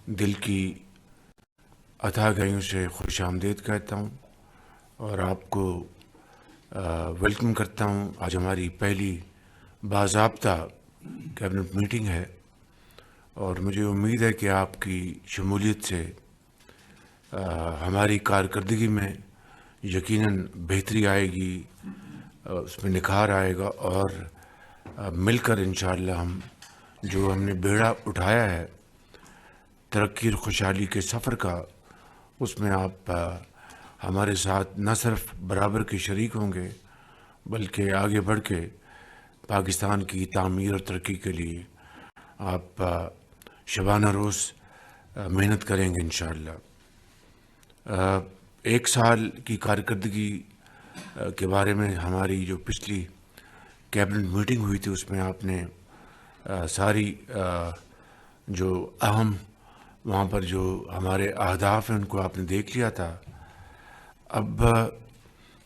دل کی اتھا گہرائیوں سے خوش آمدید کہتا ہوں اور آپ کو ویلکم کرتا ہوں۔ آج ہماری پہلی باضابطہ کیبنٹ میٹنگ ہے اور مجھے امید ہے کہ آپ کی شمولیت سے ہماری کارکردگی میں یقیناً بہتری آئے گی، اس میں نکھار آئے گا اور مل کر انشاءاللہ ہم نے بیڑا اٹھایا ہے ترقی اور خوشحالی کے سفر کا، اس میں آپ ہمارے ساتھ نہ صرف برابر کے شریک ہوں گے بلکہ آگے بڑھ کے پاکستان کی تعمیر اور ترقی کے لیے آپ شبانہ روز محنت کریں گے انشاءاللہ۔ ایک سال کی کارکردگی کے بارے میں ہماری جو پچھلی کیبنٹ میٹنگ ہوئی تھی اس میں آپ نے ساری جو اہم وہاں پر جو ہمارے اہداف ہیں ان کو آپ نے دیکھ لیا تھا۔ اب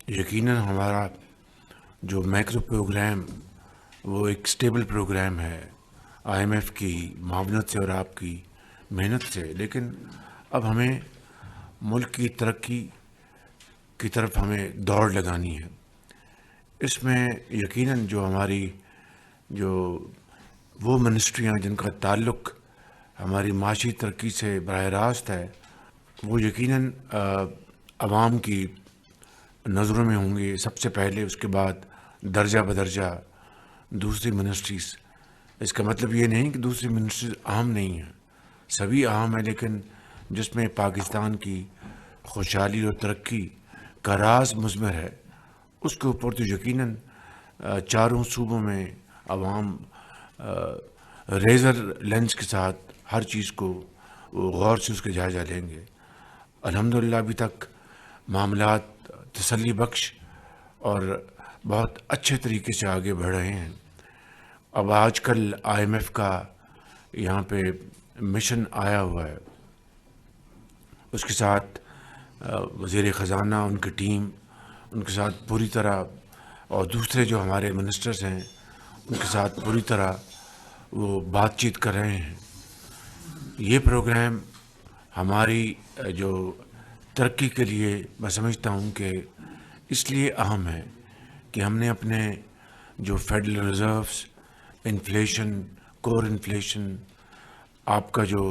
یقیناً ہمارا جو میکرو پروگرام وہ ایک سٹیبل پروگرام ہے آئی ایم ایف کی معاونت سے اور آپ کی محنت سے، لیکن اب ہمیں ملک کی ترقی کی طرف ہمیں دوڑ لگانی ہے۔ اس میں یقیناً جو ہماری وہ منسٹریاں جن کا تعلق ہماری معاشی ترقی سے براہ راست ہے وہ یقیناً عوام کی نظروں میں ہوں گے سب سے پہلے، اس کے بعد درجہ بدرجہ دوسری منسٹریز۔ اس کا مطلب یہ نہیں کہ دوسری منسٹریز اہم نہیں ہیں، سبھی اہم ہیں، لیکن جس میں پاکستان کی خوشحالی اور ترقی کا راز مضمر ہے اس کے اوپر تو یقیناً چاروں صوبوں میں عوام ریزر لینس کے ساتھ ہر چیز کو غور سے اس کا جائزہ لیں گے۔ الحمدللہ ابھی تک معاملات تسلی بخش اور بہت اچھے طریقے سے آگے بڑھ رہے ہیں۔ اب آج کل آئی ایم ایف کا یہاں پہ مشن آیا ہوا ہے، اس کے ساتھ وزیر خزانہ، ان کی ٹیم، ان کے ساتھ پوری طرح، اور دوسرے جو ہمارے منسٹرز ہیں ان کے ساتھ پوری طرح وہ بات چیت کر رہے ہیں۔ یہ پروگرام ہماری جو ترقی کے لیے میں سمجھتا ہوں کہ اس لیے اہم ہے کہ ہم نے اپنے جو federal reserves, inflation, core inflation, آپ کا جو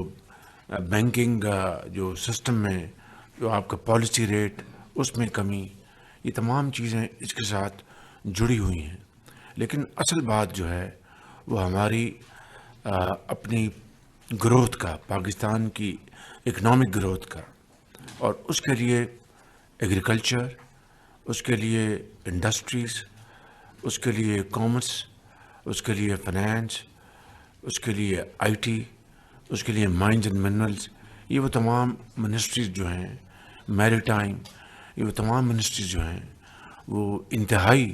بینکنگ جو سسٹم میں جو آپ کا پالیسی ریٹ اس میں کمی، یہ تمام چیزیں اس کے ساتھ جڑی ہوئی ہیں۔ لیکن اصل بات جو ہے وہ ہماری اپنی گروتھ کا، پاکستان کی اکنامک گروتھ کا، اور اس کے لیے ایگریکلچر، اس کے لیے انڈسٹریز، اس کے لیے کامرس، اس کے لیے فائنانس، اس کے لیے آئی ٹی، اس کے لیے مائنز اینڈ منرلز، یہ وہ تمام منسٹریز جو ہیں، میری ٹائم، یہ وہ تمام منسٹریز جو ہیں وہ انتہائی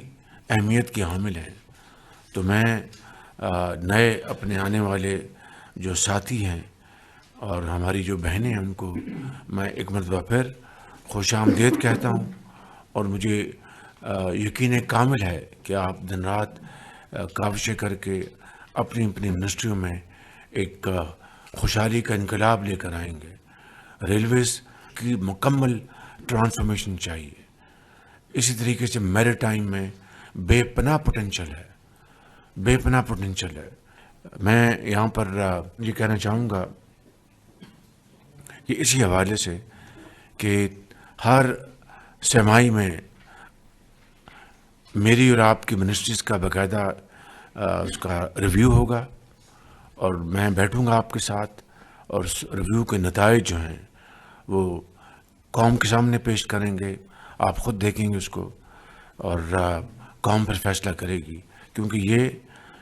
اہمیت کی حامل ہیں۔ تو میں نئے اپنے آنے والے جو ساتھی ہیں اور ہماری جو بہنیں ہیں ان کو میں ایک مرتبہ پھر خوش آمدید کہتا ہوں، اور مجھے یقین کامل ہے کہ آپ دن رات کاوشیں کر کے اپنی اپنی منسٹریوں میں ایک خوشحالی کا انقلاب لے کر آئیں گے۔ ریلویز کی مکمل ٹرانسفارمیشن چاہیے، اسی طریقے سے میری ٹائم میں بے پناہ پوٹینشل ہے، بے پناہ پوٹینشل ہے۔ میں یہاں پر یہ کہنا چاہوں گا کہ اسی حوالے سے کہ ہر سرمائی میں میری اور آپ کی منسٹریز کا باقاعدہ اس کا ریویو ہوگا، اور میں بیٹھوں گا آپ کے ساتھ، اور اس ریویو کے نتائج جو ہیں وہ قوم کے سامنے پیش کریں گے، آپ خود دیکھیں گے اس کو، اور قوم پر فیصلہ کرے گی، کیونکہ یہ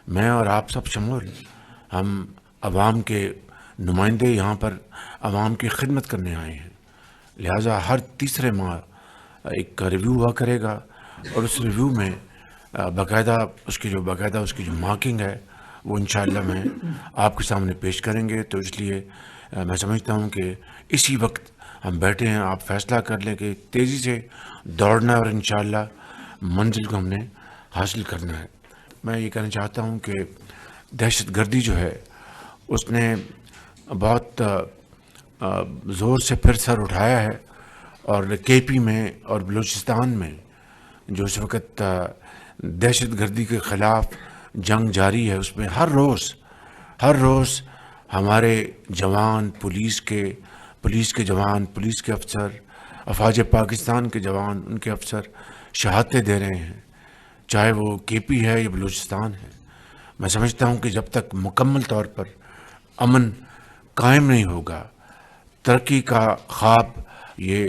میں اور آپ سب شمول ہم عوام کے نمائندے یہاں پر عوام کی خدمت کرنے آئے ہیں، لہٰذا ہر تیسرے ماہ ایک ریویو ہوا کرے گا، اور اس ریویو میں باقاعدہ اس کی جو مارکنگ ہے وہ انشاءاللہ میں آپ کے سامنے پیش کریں گے۔ تو اس لیے میں سمجھتا ہوں کہ اسی وقت ہم بیٹھے ہیں، آپ فیصلہ کر لیں کہ تیزی سے دوڑنا ہے اور انشاءاللہ منزل کو ہم نے حاصل کرنا ہے۔ میں یہ کہنا چاہتا ہوں کہ دہشت گردی جو ہے اس نے بہت زور سے پھر سر اٹھایا ہے، اور کے پی میں اور بلوچستان میں جو اس وقت دہشت گردی کے خلاف جنگ جاری ہے، اس میں ہر روز ہمارے جوان، پولیس کے جوان، پولیس کے افسر، افواج پاکستان کے جوان، ان کے افسر شہادتیں دے رہے ہیں، چاہے وہ کے پی ہے یا بلوچستان ہے۔ میں سمجھتا ہوں کہ جب تک مکمل طور پر امن قائم نہیں ہوگا، ترقی کا خواب یہ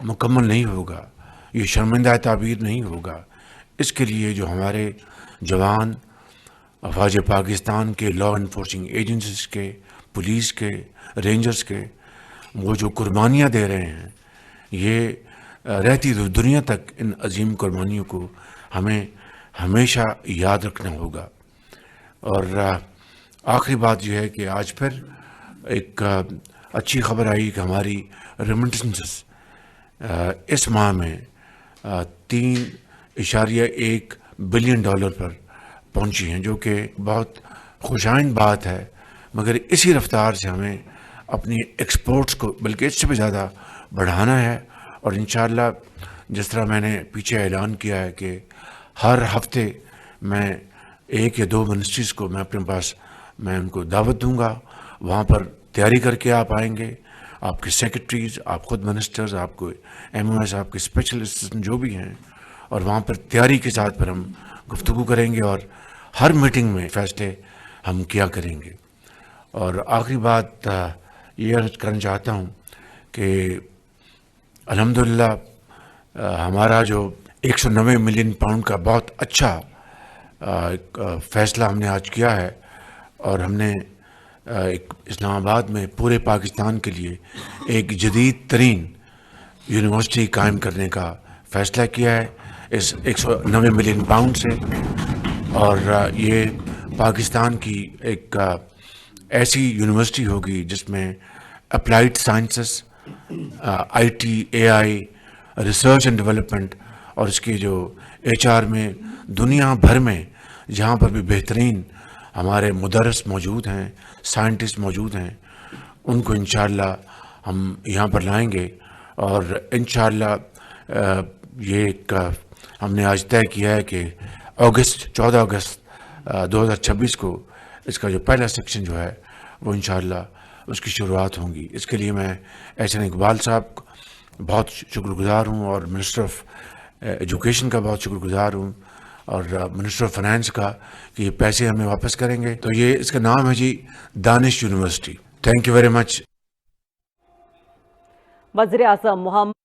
مکمل نہیں ہوگا، یہ شرمندہ تعبیر نہیں ہوگا۔ اس کے لیے جو ہمارے جوان، افواج پاکستان کے، لا انفورسنگ ایجنسیز کے، پولیس کے، رینجرز کے، وہ جو قربانیاں دے رہے ہیں، یہ رہتی دنیا تک ان عظیم قربانیوں کو ہمیں ہمیشہ یاد رکھنا ہوگا۔ اور آخری بات یہ ہے کہ آج پھر ایک اچھی خبر آئی کہ ہماری ریمیٹنسز اس ماہ میں $3.1 بلین پر پہنچی ہیں، جو کہ بہت خوشائند بات ہے، مگر اسی رفتار سے ہمیں اپنی ایکسپورٹس کو بلکہ اس سے بھی زیادہ بڑھانا ہے۔ اور انشاءاللہ جس طرح میں نے پیچھے اعلان کیا ہے کہ ہر ہفتے میں 1 یا 2 منسٹریز کو میں اپنے پاس میں ان کو دعوت دوں گا، وہاں پر تیاری کر کے آپ آئیں گے، آپ کے سیکرٹریز، آپ خود منسٹرز، آپ کو ایم او ایس، آپ کے اسپیشلسٹ جو بھی ہیں، اور وہاں پر تیاری کے ساتھ پھر ہم گفتگو کریں گے اور ہر میٹنگ میں فیصلے ہم کیا کریں گے۔ اور آخری بات یہ عرض کرنا چاہتا ہوں کہ الحمدللہ ہمارا جو 190 ملین پاؤنڈ کا بہت اچھا فیصلہ ہم نے آج کیا ہے، اور ہم نے ایک اسلام آباد میں پورے پاکستان کے لیے ایک جدید ترین یونیورسٹی قائم کرنے کا فیصلہ کیا ہے اس 190 ملین پاؤنڈ سے۔ اور یہ پاکستان کی ایک ایسی یونیورسٹی ہوگی جس میں applied sciences, I T, a I, research and development, اور اس کی جو ایچ آر میں دنیا بھر میں جہاں پر بھی بہترین ہمارے مدرس موجود ہیں، سائنٹسٹ موجود ہیں، ان کو انشاءاللہ ہم یہاں پر لائیں گے۔ اور انشاءاللہ یہ ایک ہم نے آج طے کیا ہے کہ 14 اگست 2026 کو اس کا جو پہلا سیکشن جو ہے وہ انشاءاللہ اس کی شروعات ہوں گی۔ اس کے لیے میں احسن اقبال صاحب کو بہت شکر گزار ہوں، اور منسٹر آف ایجوکیشن کا بہت شکر گزار ہوں، اور منسٹر آف فائنانس کا کہ یہ پیسے ہمیں واپس کریں گے۔ تو یہ اس کا نام ہے جی Danish university. Thank you very much. وزیر اعظم محمد